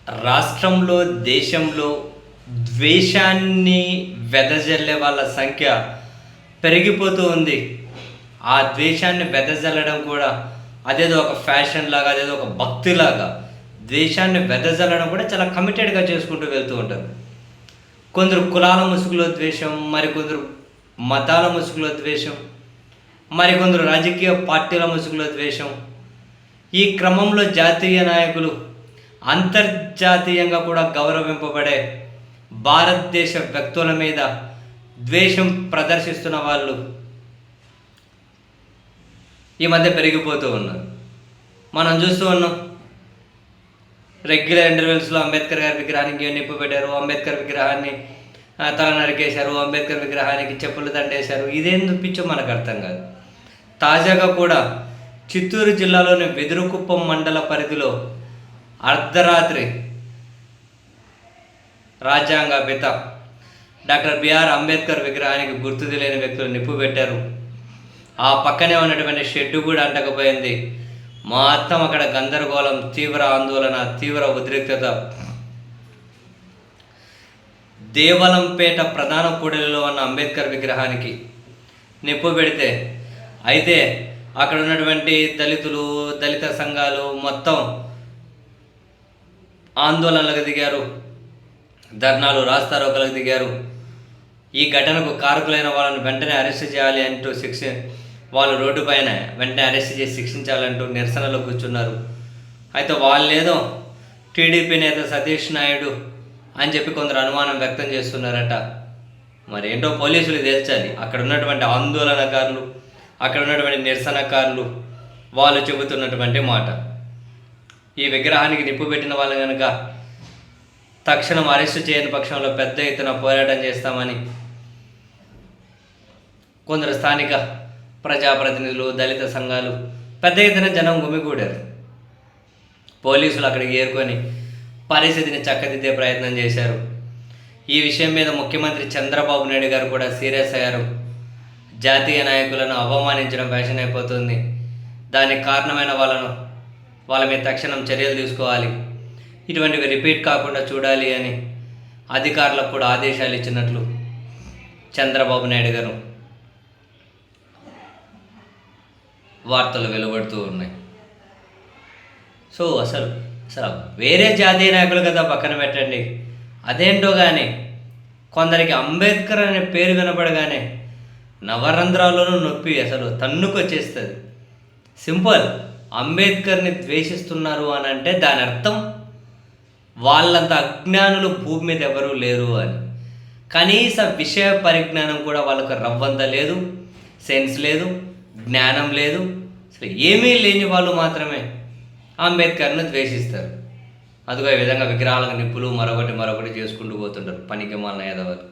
రాష్ట్రంలో, దేశంలో ద్వేషాన్ని వెదజల్లే వాళ్ళ సంఖ్య పెరిగిపోతూ ఉంది. ఆ ద్వేషాన్ని వెదజల్లడం కూడా అదేదో ఒక ఫ్యాషన్ లాగా, అదేదో ఒక భక్తిలాగా ద్వేషాన్ని వెదజల్లడం కూడా చాలా కమిటెడ్‌గా చేసుకుంటూ వెళ్తూ ఉంటారు. కొందరు కులాల ముసుగులో ద్వేషం, మరికొందరు మతాల ముసుగులో ద్వేషం, మరికొందరు రాజకీయ పార్టీల ముసుగులో ద్వేషం. ఈ క్రమంలో జాతీయ నాయకులు, అంతర్జాతీయంగా కూడా గౌరవింపబడే భారతదేశ వ్యక్తుల మీద ద్వేషం ప్రదర్శిస్తున్న వాళ్ళు ఈ మధ్య పెరిగిపోతూ ఉన్నారు. మనం చూస్తూ ఉన్నాం, రెగ్యులర్ ఇంటర్వెల్స్లో అంబేద్కర్ గారి విగ్రహానికి నిప్పు పెట్టారు, అంబేద్కర్ విగ్రహాన్ని తల నరికేశారు, అంబేద్కర్ విగ్రహానికి చెప్పులు దండేశారు. ఇదేందుకు పిచ్చో మనకు అర్థం కాదు. తాజాగా కూడా చిత్తూరు జిల్లాలోని వెదురుకుప్పం మండల పరిధిలో అర్ధరాత్రి రాజ్యాంగ పిత డాక్టర్ బిఆర్ అంబేద్కర్ విగ్రహానికి గుర్తు తెలియని వ్యక్తులు నిప్పు పెట్టారు. ఆ పక్కనే ఉన్నటువంటి షెడ్డు కూడా అంటకపోయింది. మొత్తం అక్కడ గందరగోళం, తీవ్ర ఆందోళన, తీవ్ర ఉద్రిక్తత. దేవలంపేట ప్రధాన కూడలిలో ఉన్న అంబేద్కర్ విగ్రహానికి నిప్పు పెడితే, అయితే అక్కడ ఉన్నటువంటి దళితులు, దళిత సంఘాలు మొత్తం ఆందోళనలకు దిగారు, ధర్నాలు, రాస్తారోకలకు దిగారు. ఈ ఘటనకు కారకులైన వాళ్ళని వెంటనే అరెస్ట్ చేయాలి అంటూ వాళ్ళు రోడ్డు పైన వెంటనే అరెస్ట్ చేసి శిక్షించాలంటూ నిరసనలో కూర్చున్నారు. అయితే వాళ్ళేదో టీడీపీ నేత సతీష్ నాయుడు అని చెప్పి కొందరు అనుమానం వ్యక్తం చేస్తున్నారట. మరి ఏంటో పోలీసులు తేల్చాలి. అక్కడ ఉన్నటువంటి ఆందోళనకారులు, అక్కడ ఉన్నటువంటి నిరసనకారులు వాళ్ళు చెబుతున్నటువంటి మాట. ఈ విగ్రహానికి నిప్పు పెట్టిన వాళ్ళు కనుక తక్షణం అరెస్టు చేయని పక్షంలో పెద్ద ఎత్తున పోరాటం చేస్తామని కొందరు స్థానిక ప్రజాప్రతినిధులు, దళిత సంఘాలు పెద్ద ఎత్తున జనం గుమిగూడారు. పోలీసులు అక్కడికి ఏరుకొని పరిస్థితిని చక్కదిద్దే ప్రయత్నం చేశారు. ఈ విషయం మీద ముఖ్యమంత్రి చంద్రబాబు నాయుడు గారు కూడా సీరియస్ అయ్యారు. జాతీయ నాయకులను అవమానించడం ఫ్యాషన్ అయిపోతుంది, దానికి కారణమైన వాళ్ళ మీద తక్షణం చర్యలు తీసుకోవాలి, ఇటువంటివి రిపీట్ కాకుండా చూడాలి అని అధికారులకు కూడా ఆదేశాలు ఇచ్చినట్లు చంద్రబాబు నాయుడు గారు వార్తలు వెలువడుతూ ఉన్నాయి. సో అసలు వేరే జాతీయ నాయకులు కదా పక్కన పెట్టండి, అదేంటో కానీ కొందరికి అంబేద్కర్ అనే పేరు వినపడగానే నవరంధ్రాల్లోనూ నొప్పి అసలు తన్నుకొచ్చేస్తుంది. సింపుల్, అంబేద్కర్ని ద్వేషిస్తున్నారు అని అంటే దాని అర్థం వాళ్ళంత అజ్ఞానులు భూమి మీద ఎవరూ లేరు అని. కనీస విషయ పరిజ్ఞానం కూడా వాళ్ళకు రవ్వంత లేదు, సెన్స్ లేదు, జ్ఞానం లేదు. అసలు ఏమీ లేని వాళ్ళు మాత్రమే అంబేద్కర్ను ద్వేషిస్తారు. అదిగో ఈ విధంగా విగ్రహాలకు నిప్పులు మరొకటి చేసుకుంటూ పోతుంటారు పనికి మాలిన యాదవాలు.